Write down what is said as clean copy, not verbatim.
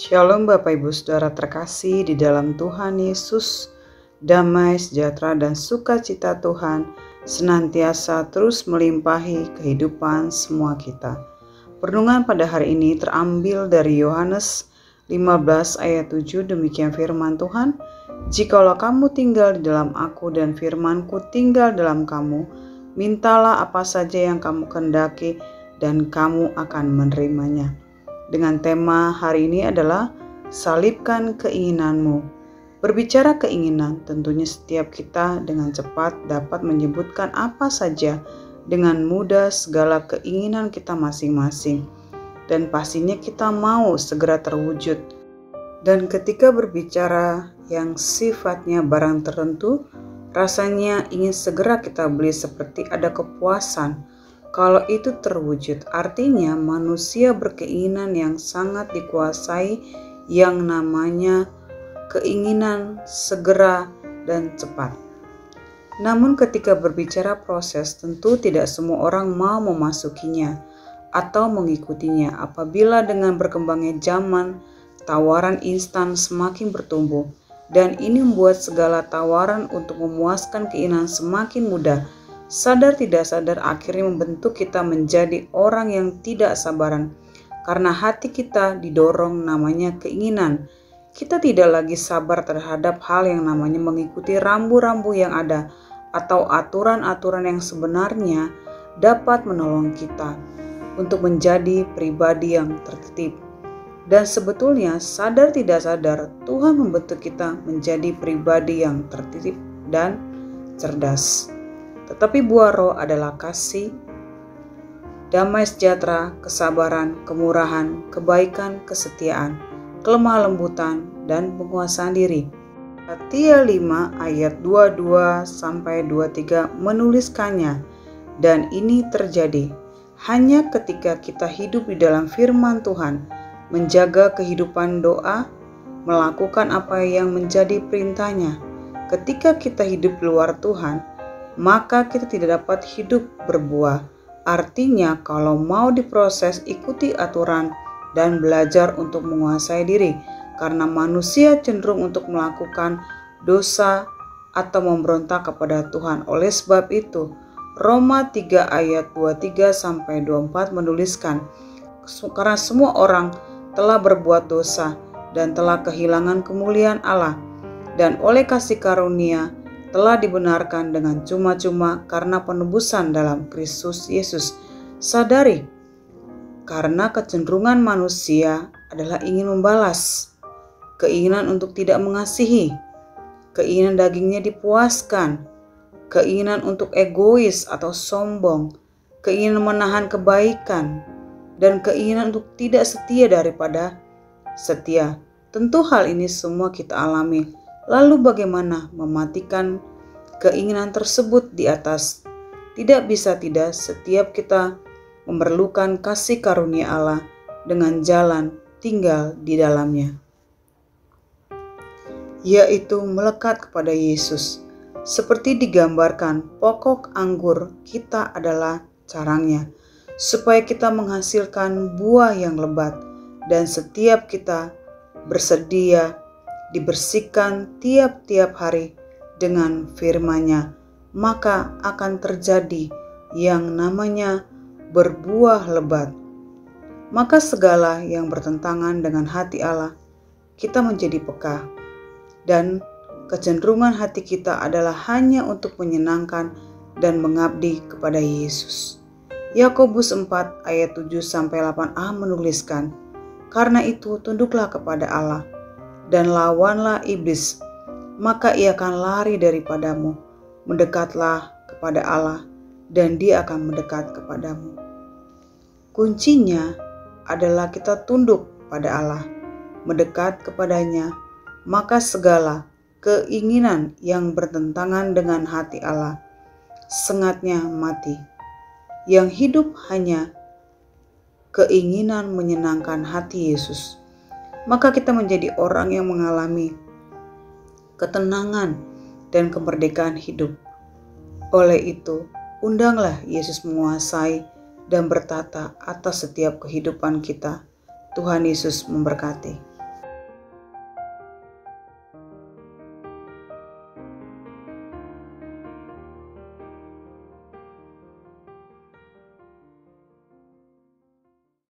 Shalom Bapak Ibu Saudara terkasih di dalam Tuhan Yesus. Damai, sejahtera, dan sukacita Tuhan senantiasa terus melimpahi kehidupan semua kita. Renungan pada hari ini terambil dari Yohanes 15 ayat 7. Demikian firman Tuhan, "Jikalau kamu tinggal di dalam aku dan firmanku tinggal dalam kamu, mintalah apa saja yang kamu kehendaki dan kamu akan menerimanya." Dengan tema hari ini adalah salibkan keinginanmu. Berbicara keinginan, tentunya setiap kita dengan cepat dapat menyebutkan apa saja dengan mudah segala keinginan kita masing-masing. Dan pastinya kita mau segera terwujud. Dan ketika berbicara yang sifatnya barang tertentu, rasanya ingin segera kita beli seperti ada kepuasan. Kalau itu terwujud, artinya manusia berkeinginan yang sangat dikuasai yang namanya keinginan segera dan cepat. Namun ketika berbicara proses, tentu tidak semua orang mau memasukinya atau mengikutinya apabila dengan berkembangnya zaman, tawaran instan semakin bertumbuh. Dan ini membuat segala tawaran untuk memuaskan keinginan semakin mudah. Sadar tidak sadar akhirnya membentuk kita menjadi orang yang tidak sabaran. Karena hati kita didorong namanya keinginan. Kita tidak lagi sabar terhadap hal yang namanya mengikuti rambu-rambu yang ada atau aturan-aturan yang sebenarnya dapat menolong kita untuk menjadi pribadi yang tertib. Dan sebetulnya sadar tidak sadar Tuhan membentuk kita menjadi pribadi yang tertib dan cerdas. Tetapi buah roh adalah kasih, damai sejahtera, kesabaran, kemurahan, kebaikan, kesetiaan, kelemah lembutan, dan penguasaan diri. Galatia 5 ayat 22-23 menuliskannya, dan ini terjadi hanya ketika kita hidup di dalam firman Tuhan, menjaga kehidupan doa, melakukan apa yang menjadi perintahnya. Ketika kita hidup di luar Tuhan, maka kita tidak dapat hidup berbuah. Artinya kalau mau diproses, ikuti aturan dan belajar untuk menguasai diri, karena manusia cenderung untuk melakukan dosa atau memberontak kepada Tuhan. Oleh sebab itu, Roma 3 ayat 23-24 menuliskan, karena semua orang telah berbuat dosa dan telah kehilangan kemuliaan Allah, dan oleh kasih karunia telah dibenarkan dengan cuma-cuma karena penebusan dalam Kristus Yesus. Sadari, karena kecenderungan manusia adalah ingin membalas, keinginan untuk tidak mengasihi, keinginan dagingnya dipuaskan, keinginan untuk egois atau sombong, keinginan menahan kebaikan, dan keinginan untuk tidak setia daripada setia. Tentu hal ini semua kita alami. Lalu bagaimana mematikan keinginan tersebut di atas? Tidak bisa tidak, setiap kita memerlukan kasih karunia Allah dengan jalan tinggal di dalamnya, yaitu melekat kepada Yesus. Seperti digambarkan, pokok anggur kita adalah carangnya, supaya kita menghasilkan buah yang lebat, dan setiap kita bersedia dibersihkan tiap-tiap hari dengan firman-Nya, maka akan terjadi yang namanya berbuah lebat. Maka segala yang bertentangan dengan hati Allah, kita menjadi peka, dan kecenderungan hati kita adalah hanya untuk menyenangkan dan mengabdi kepada Yesus. Yakobus 4 ayat 7-8a menuliskan, "Karena itu tunduklah kepada Allah dan lawanlah iblis, maka ia akan lari daripadamu. Mendekatlah kepada Allah dan dia akan mendekat kepadamu." Kuncinya adalah kita tunduk pada Allah, mendekat kepadanya, maka segala keinginan yang bertentangan dengan hati Allah sengatnya mati. Yang hidup hanya keinginan menyenangkan hati Yesus. Maka kita menjadi orang yang mengalami ketenangan dan kemerdekaan hidup. Oleh itu, undanglah Yesus menguasai dan bertata atas setiap kehidupan kita. Tuhan Yesus memberkati.